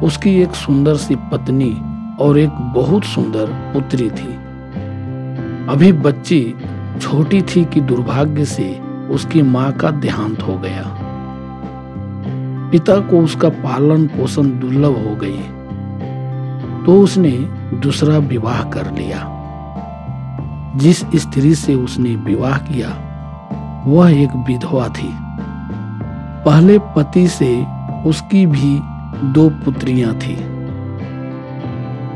उसकी एक सुंदर सी पत्नी और एक बहुत सुंदर पुत्री थी। अभी बच्ची छोटी थी कि दुर्भाग्य से उसकी मां का देहांत हो गया। पिता को उसका पालन पोषण दुर्लभ हो गई, तो उसने दूसरा विवाह कर लिया। जिस स्त्री से उसने विवाह किया वह एक विधवा थी। पहले पति से उसकी भी 2 पुत्रियां थी।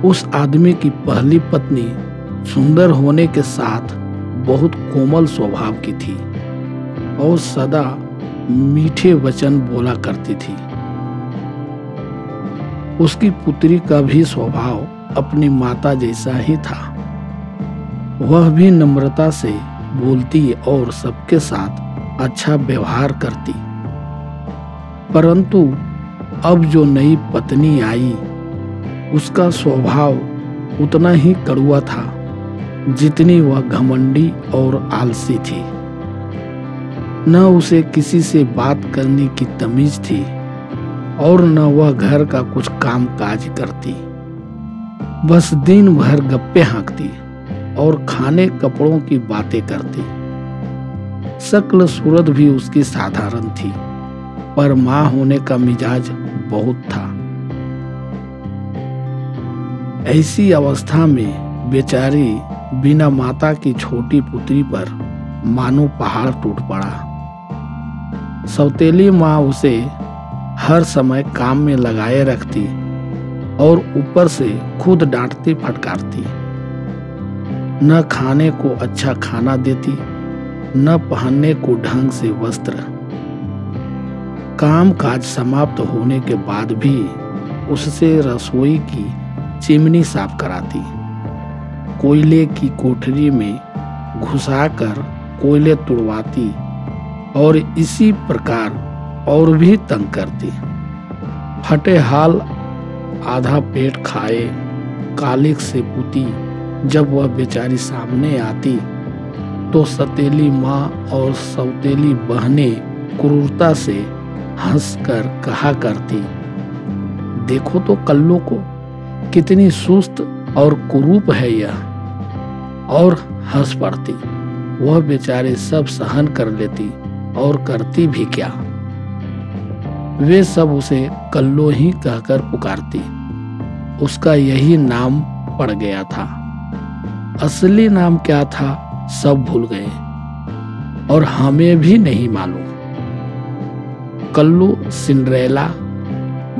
उस आदमी की पहली पत्नी सुंदर होने के साथ बहुत कोमल स्वभाव की थी और सदा मीठे वचन बोला करती थी। उसकी पुत्री का भी स्वभाव अपनी माता जैसा ही था। वह भी नम्रता से बोलती और सबके साथ अच्छा व्यवहार करती। परंतु अब जो नई पत्नी आई उसका स्वभाव उतना ही कड़वा था जितनी वह घमंडी और आलसी थी। न उसे किसी से बात करने की तमीज थी और न वह घर का कुछ काम काज करती। बस दिन भर गप्पे हाँकती और खाने कपड़ों की बातें करती। शक्ल सूरत भी उसकी साधारण थी, पर मां होने का मिजाज बहुत था। ऐसी अवस्था में बेचारी बिना माता की छोटी पुत्री पर मानो पहाड़ टूट पड़ा। सौतेली माँ उसे हर समय काम में लगाए रखती और ऊपर से खुद डांटती फटकारती। न खाने को अच्छा खाना देती, न पहनने को ढंग से वस्त्र। काम काज समाप्त होने के बाद भी उससे रसोई की चिमनी साफ कराती। कोयले की कोठरी में घुसाकर कोयले तुड़वाती और इसी प्रकार और भी तंग करती। फटे हाल आधा पेट खाए कालिक से पुती जब वह बेचारी सामने आती तो सौतेली माँ और सौतेली बहनें क्रूरता से हंसकर कहा करती, देखो तो कल्लो को, कितनी सुस्त और कुरूप है यह। और हंस पड़ती। वह बेचारे सब सहन कर लेती और करती भी क्या। वे सब उसे कल्लो ही कहकर पुकारती। उसका यही नाम पड़ गया था। असली नाम क्या था सब भूल गए और हमें भी नहीं मालूम। कल्लू सिंड्रेला,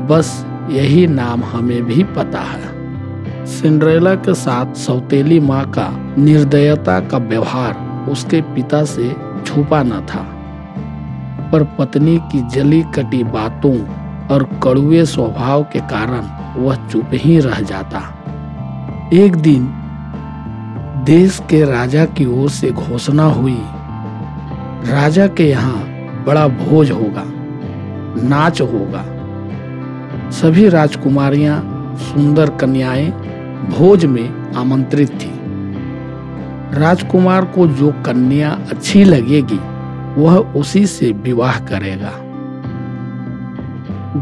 बस यही नाम हमें भी पता है। सिंड्रेला के साथ सौतेली माँ का निर्दयता का व्यवहार उसके पिता से छुपा न था, पर पत्नी की जली कटी बातों और कड़वे स्वभाव के कारण वह चुप ही रह जाता। एक दिन देश के राजा की ओर से घोषणा हुई, राजा के यहाँ बड़ा भोज होगा, नाच होगा। सभी राजकुमारियां, सुंदर कन्याएं भोज में आमंत्रित थी। राजकुमार को जो कन्या अच्छी लगेगी वह उसी से विवाह करेगा।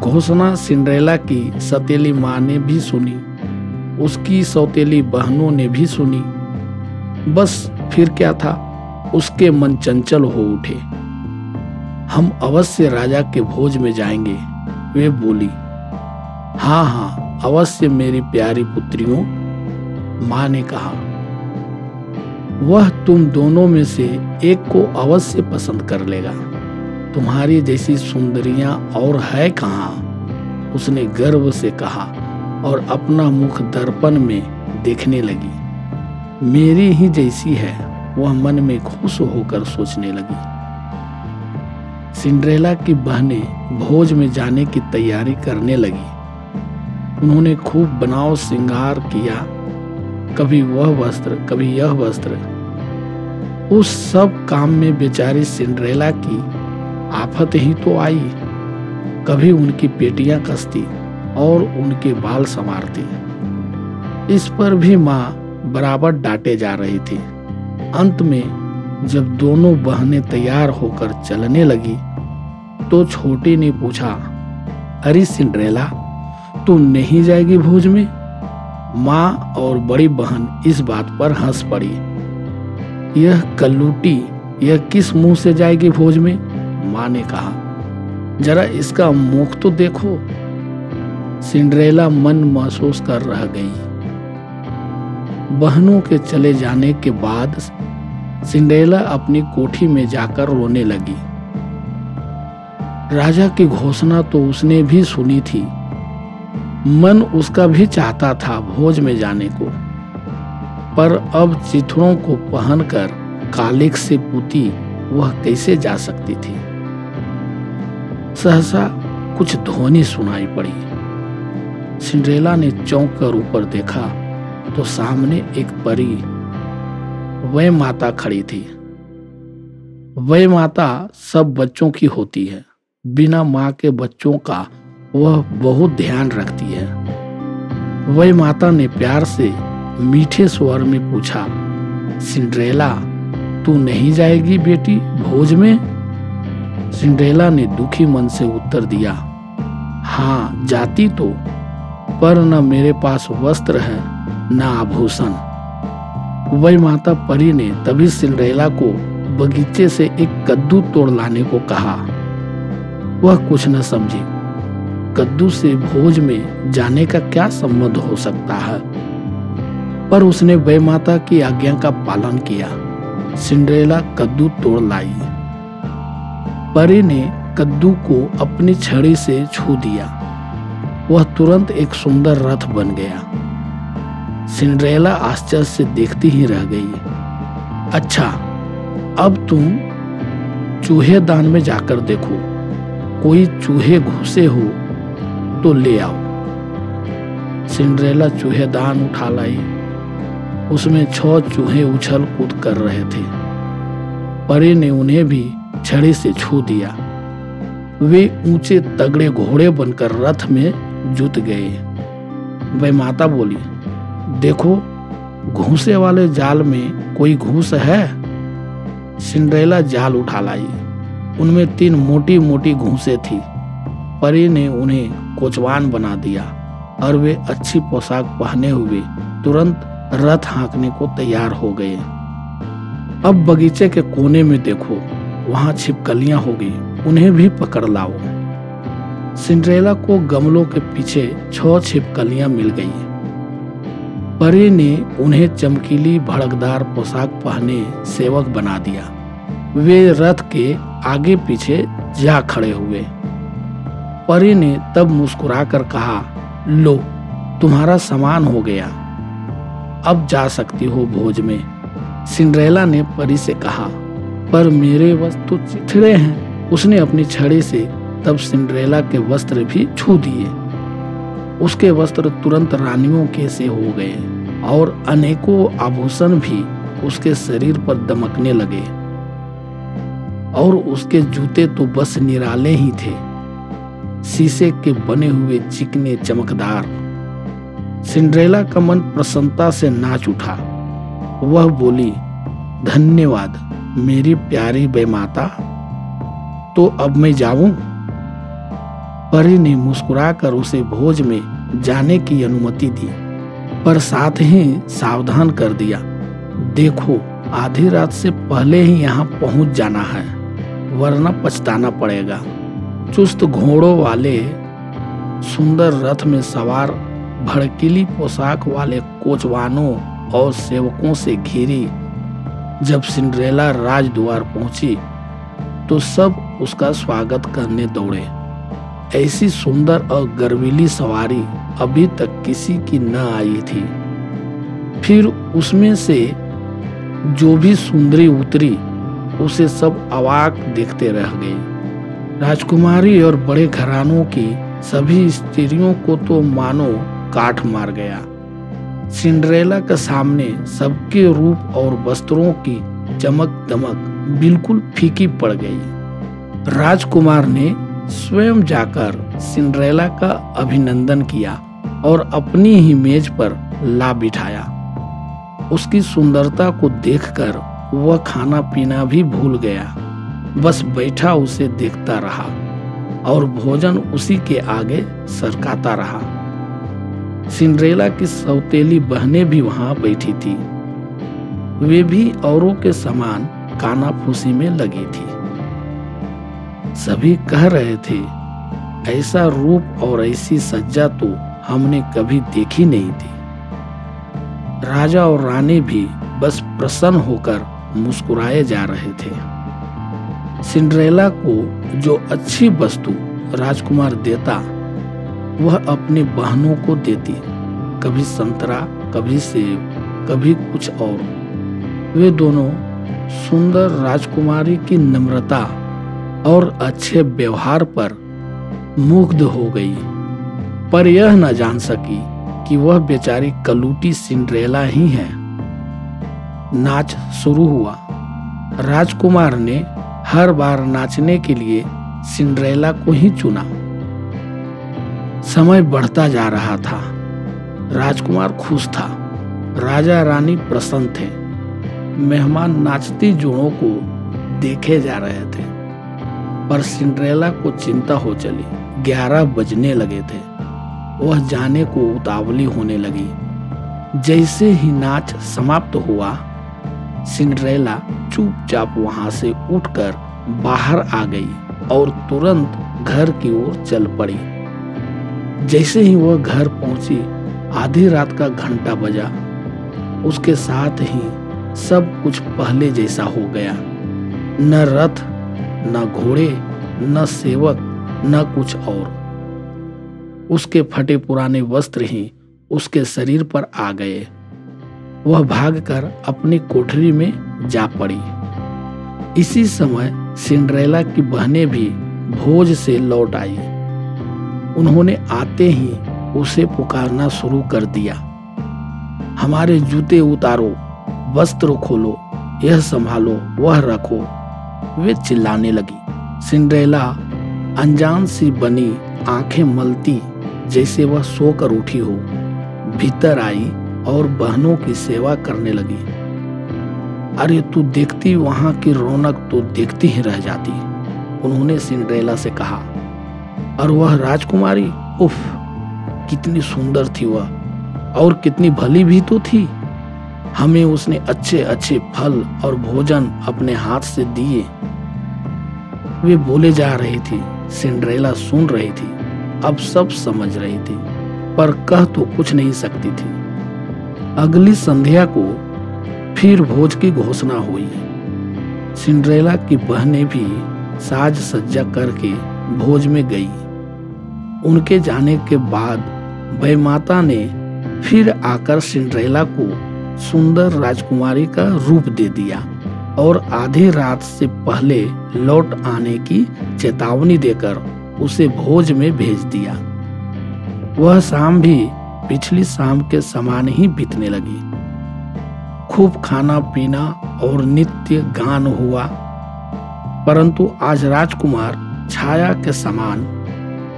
घोषणा सिंड्रेला की सौतेली माँ ने भी सुनी, उसकी सौतेली बहनों ने भी सुनी। बस फिर क्या था, उसके मन चंचल हो उठे। हम अवश्य राजा के भोज में जाएंगे। वे बोली, हाँ हाँ अवश्य मेरी प्यारी पुत्रियों। माँ ने कहा, वह तुम दोनों में से एक को अवश्य पसंद कर लेगा। तुम्हारी जैसी सुंदरियां और है कहाँ? उसने गर्व से कहा और अपना मुख दर्पण में देखने लगी। मेरी ही जैसी है, वह मन में खुश होकर सोचने लगी। सिंड्रेला की बहनें भोज में जाने की तैयारी करने लगी। उन्होंने खूब बनाव श्रृंगार किया, कभी वह वस्त्र कभी यह वस्त्र। उस सब काम में बेचारी सिंड्रेला की आफत ही तो आई। कभी उनकी पेटियां कसती और उनके बाल संवारती। इस पर भी माँ बराबर डांटे जा रही थी। अंत में जब दोनों बहनें तैयार होकर चलने लगी तो छोटी ने पूछा, अरे सिंड्रेला, तू नहीं जाएगी भोज में? माँ और बड़ी बहन इस बात पर हंस पड़ी। यह कल्लूटी यह किस मुंह से जाएगी भोज में? माँ ने कहा। जरा इसका मुख तो देखो। सिंड्रेला मन महसूस कर रह गई। बहनों के चले जाने के बाद सिंड्रेला अपनी कोठी में जाकर रोने लगी। राजा की घोषणा तो उसने भी सुनी थी। मन उसका भी चाहता था भोज में जाने को, पर अब चिथड़ों को पहनकर कालिक से पूती वह कैसे जा सकती थी। सहसा कुछ ध्वनि सुनाई पड़ी। सिंड्रेला ने चौंक कर ऊपर देखा तो सामने एक परी वह माता खड़ी थी। वह माता सब बच्चों की होती है। बिना माँ के बच्चों का वह बहुत ध्यान रखती है। वह माता ने प्यार से मीठे स्वर में पूछा, सिंड्रेला तू नहीं जाएगी बेटी भोज में? सिंड्रेला ने दुखी मन से उत्तर दिया, हाँ जाती तो, पर न मेरे पास वस्त्र है न आभूषण। वह माता परी ने तभी सिंड्रेला को बगीचे से एक कद्दू तोड़ लाने को कहा। वह कुछ न समझी। कद्दू से भोज में जाने का क्या संबंध हो सकता है, पर उसने वह माता की आज्ञा का पालन किया। सिंड्रेला कद्दू तोड़ लाई। परी ने कद्दू को अपनी छड़ी से छू दिया। वह तुरंत एक सुंदर रथ बन गया। सिंड्रेला आश्चर्य से देखती ही रह गई। अच्छा, अब तुम चूहेदान में जाकर देखो, कोई चूहे घुसे हो तो ले आओ। सिंड्रेला चूहेदान उठा लाई। उसमें 6 चूहे उछल कूद कर रहे थे। परी ने उन्हें भी छड़ी से छू दिया। वे ऊंचे तगड़े घोड़े बनकर रथ में जुट गए। वह माता बोली, देखो घूसे वाले जाल में कोई घूस है? सिंड्रेला जाल उठा लाई। उनमें 3 मोटी मोटी घूंसे थी। परी ने उन्हें कोचवान बना दिया और वे अच्छी पोशाक पहने हुए तुरंत रथ हाँकने को तैयार हो गए। अब बगीचे के कोने में देखो, वहां छिपकलियां होगी, उन्हें भी पकड़ लाओ। सिंड्रेला को गमलों के पीछे 6 छिपकलियां मिल गई। परी ने उन्हें चमकीली भड़कदार पोशाक पहने सेवक बना दिया। वे रथ के आगे पीछे जा खड़े हुए। परी ने तब मुस्कुराकर कहा, लो तुम्हारा सामान हो गया, अब जा सकती हो भोज में। सिंड्रेला ने परी से कहा, पर मेरे वस्त्र तो चिथड़े हैं। उसने अपनी छड़ी से तब सिंड्रेला के वस्त्र भी छू दिए। उसके वस्त्र तुरंत रानियों के से हो गए और अनेकों आभूषण भी उसके शरीर पर दमकने लगे। और उसके जूते तो बस निराले ही थे, शीशे के बने हुए चिकने चमकदार। सिंड्रेला का मन प्रसन्नता से नाच उठा। वह बोली, धन्यवाद मेरी प्यारी बेमाता, तो अब मैं जाऊं? परी ने मुस्कुराकर उसे भोज में जाने की अनुमति दी, पर साथ ही सावधान कर दिया, देखो आधी रात से पहले ही यहाँ पहुंच जाना है, वरना पछताना पड़ेगा। चुस्त घोड़ों वाले सुंदर रथ में सवार भड़कीली पोशाक वाले कोचवानों और सेवकों से घिरी जब सिंड्रेला राजद्वार पहुंची तो सब उसका स्वागत करने दौड़े। ऐसी सुंदर और गर्वीली सवारी अभी तक किसी की न आई थी। फिर उसमें से जो भी सुंदरी उतरी उसे सब अवाक देखते रह गए। राजकुमारी और बड़े घरानों की सभी स्त्रियों को तो मानो काठ मार गया। सिंड्रेला के सामने सबके रूप और वस्त्रों की चमक दमक बिल्कुल फीकी पड़ गई। राजकुमार ने स्वयं जाकर सिंड्रेला का अभिनंदन किया और अपनी ही मेज पर ला बिठाया। उसकी सुंदरता को देखकर वह खाना पीना भी भूल गया, बस बैठा उसे देखता रहा और भोजन उसी के आगे सरकाता रहा। सिंड्रेला की सौतेली बहनें भी वहां बैठी थी। वे भी औरों के समान कानाफूसी में लगी थी। सभी कह रहे थे, ऐसा रूप और ऐसी सज्जा तो हमने कभी देखी नहीं थी। राजा और रानी भी बस प्रसन्न होकर मुस्कुराए जा रहे थे। सिंड्रेला को जो अच्छी वस्तु राजकुमार देता वह अपनी बहनों को देती, कभी संतरा, कभी सेब, कभी कुछ और। वे दोनों सुंदर राजकुमारी की नम्रता और अच्छे व्यवहार पर मुग्ध हो गई, पर यह न जान सकी कि वह बेचारी कलूटी सिंड्रेला ही है। नाच शुरू हुआ। राजकुमार ने हर बार नाचने के लिए सिंड्रेला को ही चुना। समय बढ़ता जा रहा था। राजकुमार खुश था, राजा रानी प्रसन्न थे। मेहमान नाचती जोड़ों को देखे जा रहे थे, पर सिंड्रेला को चिंता हो चली। 11 बजने लगे थे। वह जाने को उतावली होने लगी। जैसे ही नाच समाप्त हुआ, सिंड्रेला चुपचाप वहां से उठकर बाहर आ गई और तुरंत घर की ओर चल पड़ी। जैसे ही वह घर पहुंची, आधी रात का घंटा बजा। उसके साथ ही सब कुछ पहले जैसा हो गया। न रथ, न घोड़े, न सेवक, न कुछ और। उसके फटे पुराने वस्त्र ही उसके शरीर पर आ गए। वह भागकर अपनी कोठरी में जा पड़ी। इसी समय सिंड्रेला की बहनें भी भोज से लौट आई। उन्होंने आते ही उसे पुकारना शुरू कर दिया, हमारे जूते उतारो, वस्त्र खोलो, यह संभालो, वह रखो। वे चिल्लाने लगी। सिंड्रेला अनजान सी बनी, आंखें मलती जैसे वह सोकर उठी हो, भीतर आई और बहनों की सेवा करने लगी। अरे तू देखती, वहां की रौनक तो देखती ही रह जाती, उन्होंने सिंड्रेला से कहा। और वह राजकुमारी, उफ, कितनी सुंदर थी वह, और कितनी भली भी तो थी। हमें उसने अच्छे अच्छे फल और भोजन अपने हाथ से दिए। वे बोले जा रही थी, सिंड्रेला सुन रही थी। अब सब समझ रही थी, पर कह तो कुछ नहीं सकती थी। अगली संध्या को फिर भोज की घोषणा हुई। सिंड्रेला की बहनें भी साज सज्जा करके भोज में गई। उनके जाने के बाद वैमाता ने फिर आकर सिंड्रेला को सुंदर राजकुमारी का रूप दे दिया और आधी रात से पहले लौट आने की चेतावनी देकर उसे भोज में भेज दिया। वह शाम भी पिछली शाम के समान ही बीतने लगी। खूब खाना पीना और नित्य गान हुआ, परंतु आज राजकुमार छाया के समान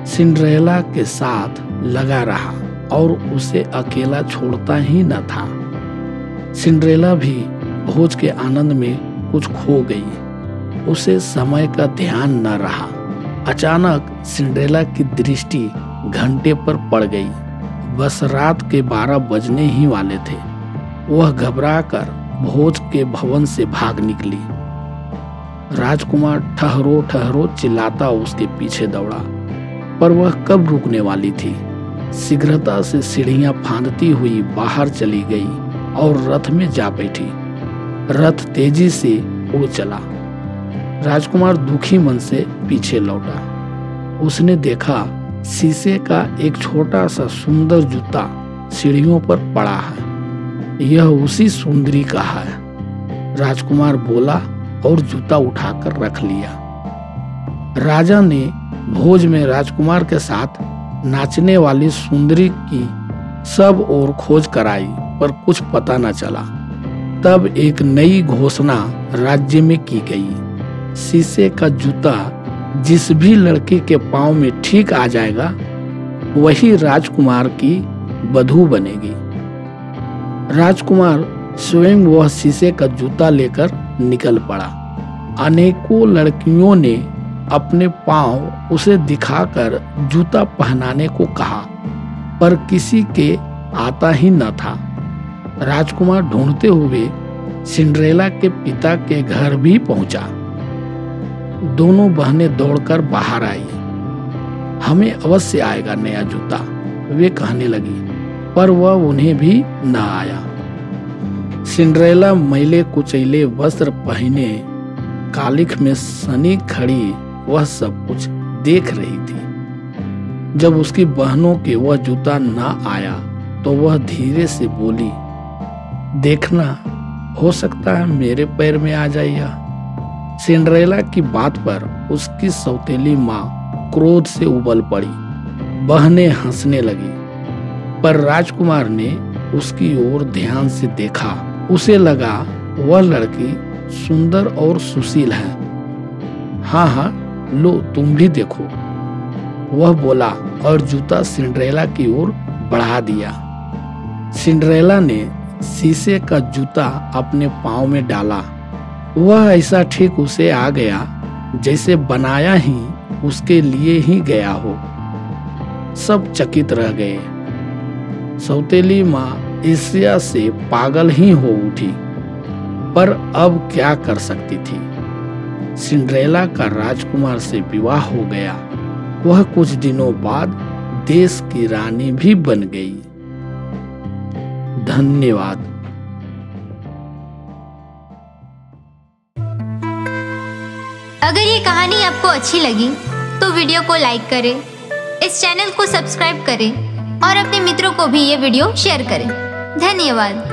सिंड्रेला के साथ लगा रहा और उसे अकेला छोड़ता ही न था। सिंड्रेला भी भोज के आनंद में कुछ खो गई। उसे समय का ध्यान न रहा। अचानक सिंड्रेला की दृष्टि घंटे पर पड़ गई। बस रात के 12 बजने ही वाले थे। वह घबराकर भोज के भवन से भाग निकली। राजकुमार ठहरो ठहरो चिल्लाता उसके पीछे दौड़ा, पर वह कब रुकने वाली थी। शीघ्रता से सीढ़ियां फांदती हुई बाहर चली गई और रथ में जा बैठी। रथ तेजी से उड़ चला। राजकुमार दुखी मन से पीछे लौटा। उसने देखा शीशे का एक छोटा सा सुंदर जूता सीढ़ियों पर पड़ा है। यह उसी सुंदरी का है, राजकुमार बोला और जूता उठाकर रख लिया। राजा ने भोज में राजकुमार के साथ नाचने वाली सुंदरी की सब ओर खोज कराई, पर कुछ पता न चला। तब एक नई घोषणा राज्य में की गई। शीशे का जूता जिस भी लड़के के पांव में ठीक आ जाएगा, वही राजकुमार की वधू बनेगी। राजकुमार स्वयं वह शीशे का जूता लेकर निकल पड़ा। अनेकों लड़कियों ने अपने पांव उसे दिखाकर जूता पहनाने को कहा, पर किसी के आता ही न था। राजकुमार ढूंढते हुए सिंड्रेला के पिता के घर भी पहुंचा। दोनों बहनें दौड़कर बाहर आई। हमें अवश्य आएगा नया जूता, वे कहने लगी, पर वह उन्हें भी न आया। सिंड्रेला मैले कुचैले वस्त्र पहने कालिख में सनी खड़ी वह सब कुछ देख रही थी। जब उसकी बहनों के वह जूता न आया तो वह धीरे से बोली, देखना, हो सकता है मेरे पैर में आ जाएगा। सिंड्रेला की बात पर उसकी सौतेली माँ क्रोध से उबल पड़ी। बहनें हंसने लगी, पर राजकुमार ने उसकी ओर ध्यान से देखा। उसे लगा वह लड़की सुंदर और सुशील है। हाँ हाँ, लो तुम भी देखो, वह बोला और जूता सिंड्रेला की ओर बढ़ा दिया। सिंड्रेला ने शीशे का जूता अपने पांव में डाला। वह ऐसा ठीक उसे आ गया जैसे बनाया ही उसके लिए ही गया हो। सब चकित रह गए। सौतेली माँ ईर्ष्या से पागल ही हो उठी, पर अब क्या कर सकती थी। सिंड्रेला का राजकुमार से विवाह हो गया। वह कुछ दिनों बाद देश की रानी भी बन गई। धन्यवाद। अगर ये कहानी आपको अच्छी लगी तो वीडियो को लाइक करें, इस चैनल को सब्सक्राइब करें और अपने मित्रों को भी ये वीडियो शेयर करें। धन्यवाद।